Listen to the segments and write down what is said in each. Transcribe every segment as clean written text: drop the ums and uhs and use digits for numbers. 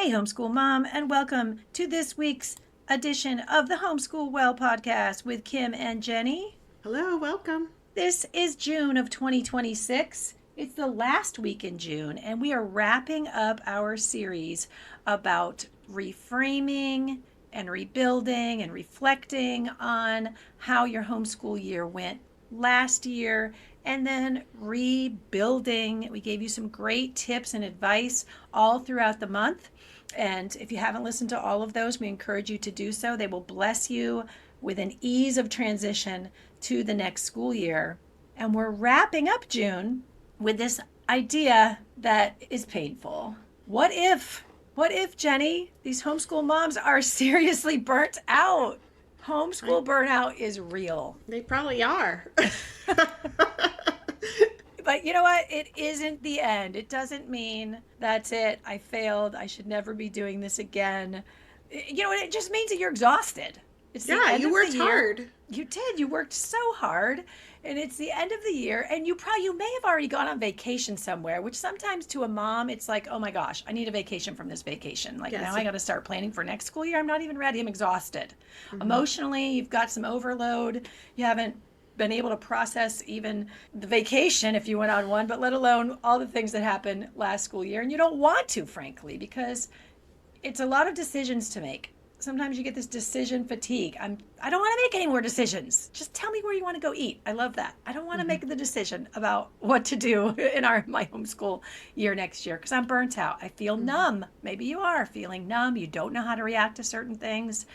Hey, homeschool mom, and welcome to this week's edition of the Homeschool Well podcast with Kim and Jenny. Hello, welcome. This is June of 2026. It's the last week in June, and we are wrapping up our series about reframing and rebuilding and reflecting on how your homeschool year went last year and then rebuilding. We gave you some great tips and advice all throughout the month. And if you haven't listened to all of those, we encourage you to do so. They will bless you with an ease of transition to the next school year. And we're wrapping up June with this idea that is painful. What if, Jenny, these homeschool moms are seriously burnt out? Homeschool burnout is real. They probably are. But you know what? It isn't the end. It doesn't mean that's it. I failed. I should never be doing this again. You know what? It just means that you're exhausted. It's yeah, you worked hard. You did. You worked so hard. And it's the end of the year. And you may have already gone on vacation somewhere, which sometimes to a mom, it's like, oh my gosh, I need a vacation from this vacation. Like now I got to start planning for next school year. I'm not even ready. I'm exhausted. Mm-hmm. Emotionally, you've got some overload. You haven't been able to process even the vacation if you went on one, but let alone all the things that happened last school year. And you don't want to, frankly, because it's a lot of decisions to make. Sometimes you get this decision fatigue. I don't want to make any more decisions. Just tell me where you want to go eat. I love that. I don't want to make the decision about what to do in my homeschool year next year because I'm burnt out. I feel numb. Maybe you are feeling numb. You don't know how to react to certain things.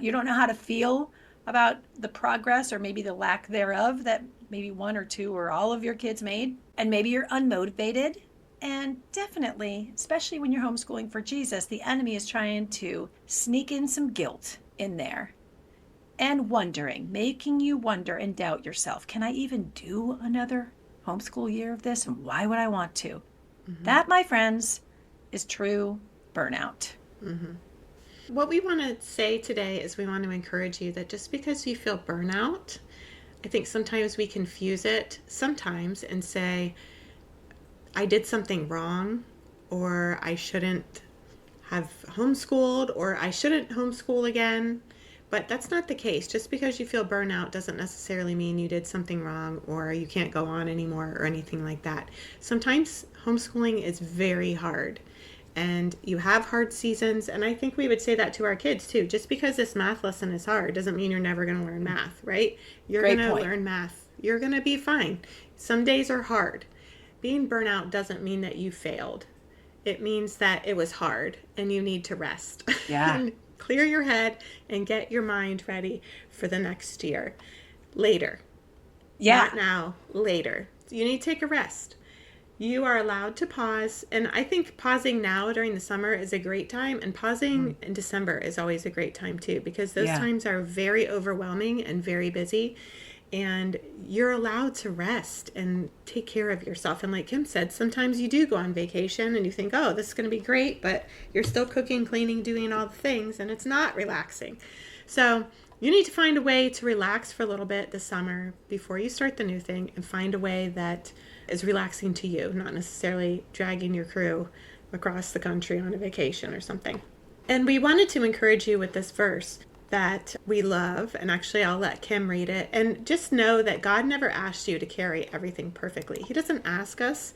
You don't know how to feel about the progress or maybe the lack thereof that maybe one or two or all of your kids made. And maybe you're unmotivated. And definitely, especially when you're homeschooling for Jesus, the enemy is trying to sneak in some guilt in there and making you wonder and doubt yourself. Can I even do another homeschool year of this? And why would I want to? Mm-hmm. That, my friends, is true burnout. Mm-hmm. What we want to say today is we want to encourage you that just because you feel burnout, I think sometimes we confuse it sometimes and say, I did something wrong, or I shouldn't have homeschooled, or I shouldn't homeschool again. But that's not the case. Just because you feel burnout doesn't necessarily mean you did something wrong or you can't go on anymore or anything like that. Sometimes homeschooling is very hard. And you have hard seasons, and I think we would say that to our kids too. Just because this math lesson is hard doesn't mean you're never going to learn math, right? You're going to learn math. You're going to be fine. Some days are hard. Being burnout doesn't mean that you failed. It means that it was hard and you need to rest. Yeah. And clear your head and get your mind ready for the next year. Later. Yeah. Not now, later. You need to take a rest. You are allowed to pause, and I think pausing now during the summer is a great time, and pausing in December is always a great time too, because those times are very overwhelming and very busy, and you're allowed to rest and take care of yourself. And like Kim said, sometimes you do go on vacation and you think, oh, this is going to be great, but you're still cooking, cleaning, doing all the things, and it's not relaxing. So you need to find a way to relax for a little bit this summer before you start the new thing, and find a way that is relaxing to you, not necessarily dragging your crew across the country on a vacation or something. And we wanted to encourage you with this verse that we love, and actually I'll let Kim read it. And just know that God never asked you to carry everything perfectly. He doesn't ask us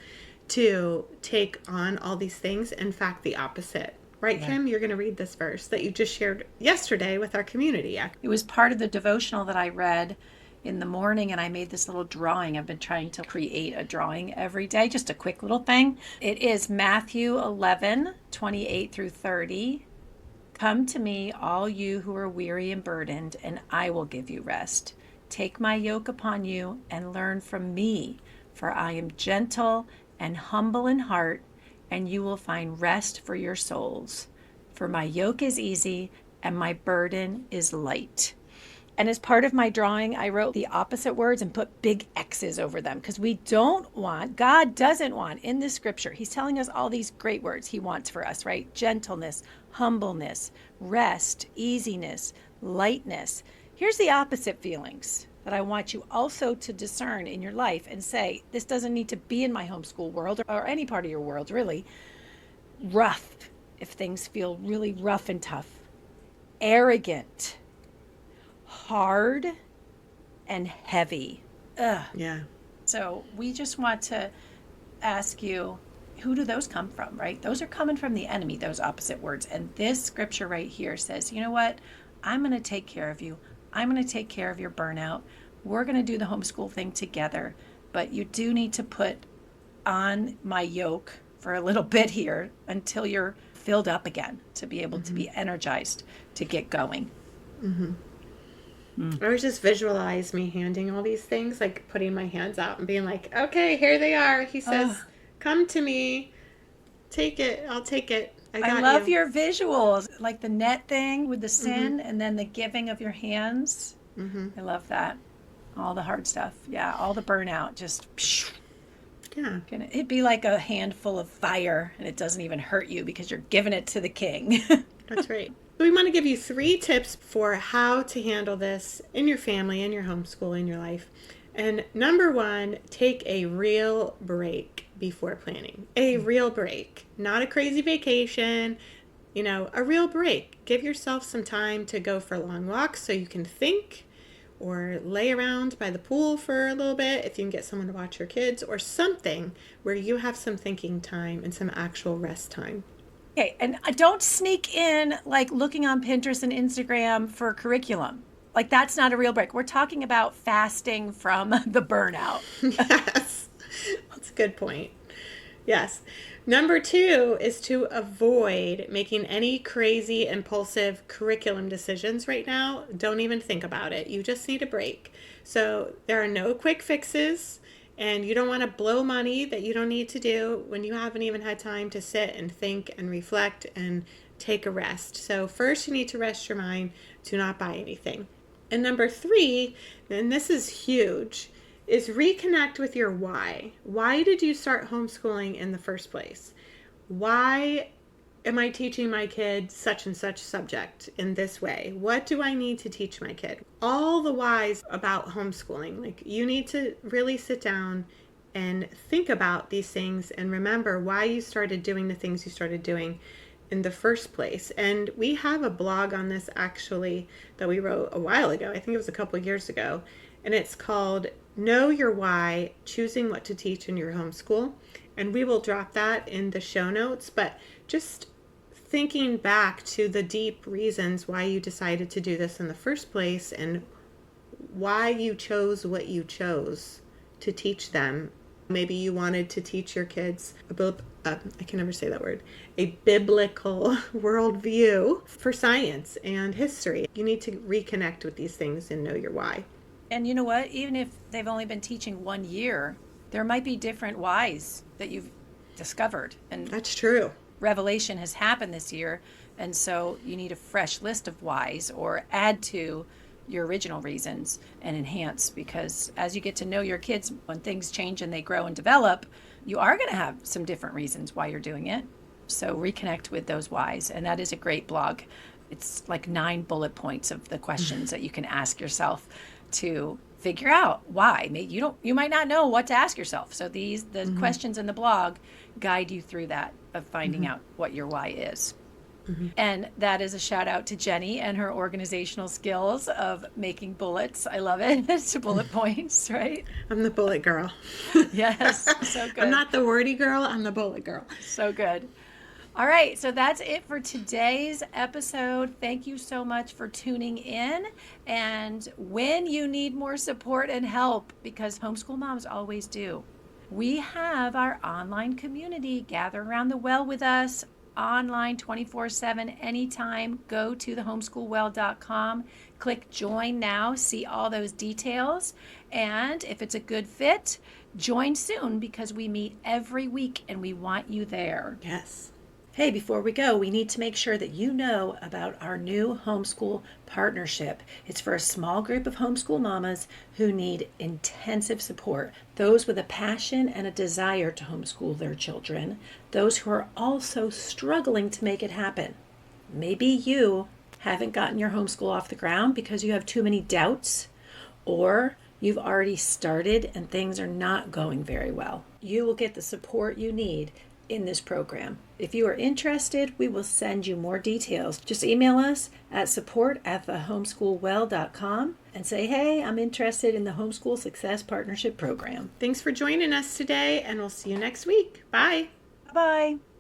to take on all these things. In fact, the opposite. Right, yeah. Kim, you're going to read this verse that you just shared yesterday with our community. It was part of the devotional that I read in the morning, and I made this little drawing. I've been trying to create a drawing every day, just a quick little thing. It is Matthew 11:28-30. Come to me, all you who are weary and burdened, and I will give you rest. Take my yoke upon you and learn from me, for I am gentle and humble in heart, and you will find rest for your souls. For my yoke is easy and my burden is light. And as part of my drawing, I wrote the opposite words and put big X's over them, because God doesn't want in this scripture. He's telling us all these great words he wants for us, right? Gentleness, humbleness, rest, easiness, lightness. Here's the opposite feelings that I want you also to discern in your life and say, this doesn't need to be in my homeschool world or any part of your world, really. Rough, if things feel really rough and tough, arrogant, hard, and heavy. Ugh. Yeah. So we just want to ask you, who do those come from, right? Those are coming from the enemy, those opposite words. And this scripture right here says, you know what? I'm going to take care of you. I'm going to take care of your burnout. We're going to do the homeschool thing together. But you do need to put on my yoke for a little bit here until you're filled up again to be able to be energized to get going. I was just visualize me handing all these things, like putting my hands out and being like, okay, here they are. He says, come to me. Take it. I'll take it. I love your visuals, like the net thing with the sin and then the giving of your hands. I love that. All the hard stuff. Yeah, all the burnout. Just, yeah. It'd be like a handful of fire and it doesn't even hurt you because you're giving it to the king. That's right. So we want to give you 3 tips for how to handle this in your family, in your homeschool, in your life. And number 1, take a real break before planning. A real break. Not a crazy vacation, a real break. Give yourself some time to go for long walks so you can think, or lay around by the pool for a little bit if you can get someone to watch your kids, or something where you have some thinking time and some actual rest time. Okay, and don't sneak in like looking on Pinterest and Instagram for curriculum. Like that's not a real break. We're talking about fasting from the burnout. Yes, that's a good point. Yes. Number 2 is to avoid making any crazy, impulsive curriculum decisions right now. Don't even think about it. You just need a break. So there are no quick fixes. And you don't want to blow money that you don't need to do when you haven't even had time to sit and think and reflect and take a rest. So first you need to rest your mind. Do not buy anything. And number 3, and this is huge, is reconnect with your why. Why did you start homeschooling in the first place? Why am I teaching my kid such and such subject in this way? What do I need to teach my kid? All the whys about homeschooling. Like, you need to really sit down and think about these things and remember why you started doing the things you started doing in the first place. And we have a blog on this actually that we wrote a while ago. I think it was a couple of years ago. And it's called Know Your Why, Choosing What to Teach in Your Homeschool. And we will drop that in the show notes. But just thinking back to the deep reasons why you decided to do this in the first place and why you chose what you chose to teach them. Maybe you wanted to teach your kids I can never say that word, a biblical worldview for science and history. You need to reconnect with these things and know your why. And you know what? Even if they've only been teaching 1 year, there might be different whys that you've discovered. And that's true. Revelation has happened this year, and so you need a fresh list of whys or add to your original reasons and enhance, because as you get to know your kids, when things change and they grow and develop, you are going to have some different reasons why you're doing it. So reconnect with those whys, and that is a great blog. It's like 9 bullet points of the questions that you can ask yourself to figure out why. Maybe you might not know what to ask yourself. So the questions in the blog guide you through that of finding out what your why is. And that is a shout out to Jenny and her organizational skills of making bullets. I love it. It's bullet points, right? I'm the bullet girl. Yes, so good. I'm not the wordy girl, I'm the bullet girl. So good. All right, so that's it for today's episode. Thank you so much for tuning in. And when you need more support and help, because homeschool moms always do, we have our online community. Gather around the well with us, online 24/7 anytime. Go to thehomeschoolwell.com, click join now, see all those details. And if it's a good fit, join soon, because we meet every week and we want you there. Yes. Hey, before we go, we need to make sure that you know about our new homeschool partnership. It's for a small group of homeschool mamas who need intensive support. Those with a passion and a desire to homeschool their children. Those who are also struggling to make it happen. Maybe you haven't gotten your homeschool off the ground because you have too many doubts, or you've already started and things are not going very well. You will get the support you need in this program. If you are interested, we will send you more details. Just email us at support@thehomeschoolwell.com and say, hey, I'm interested in the Homeschool Success Partnership Program. Thanks for joining us today, and we'll see you next week. Bye. Bye-bye.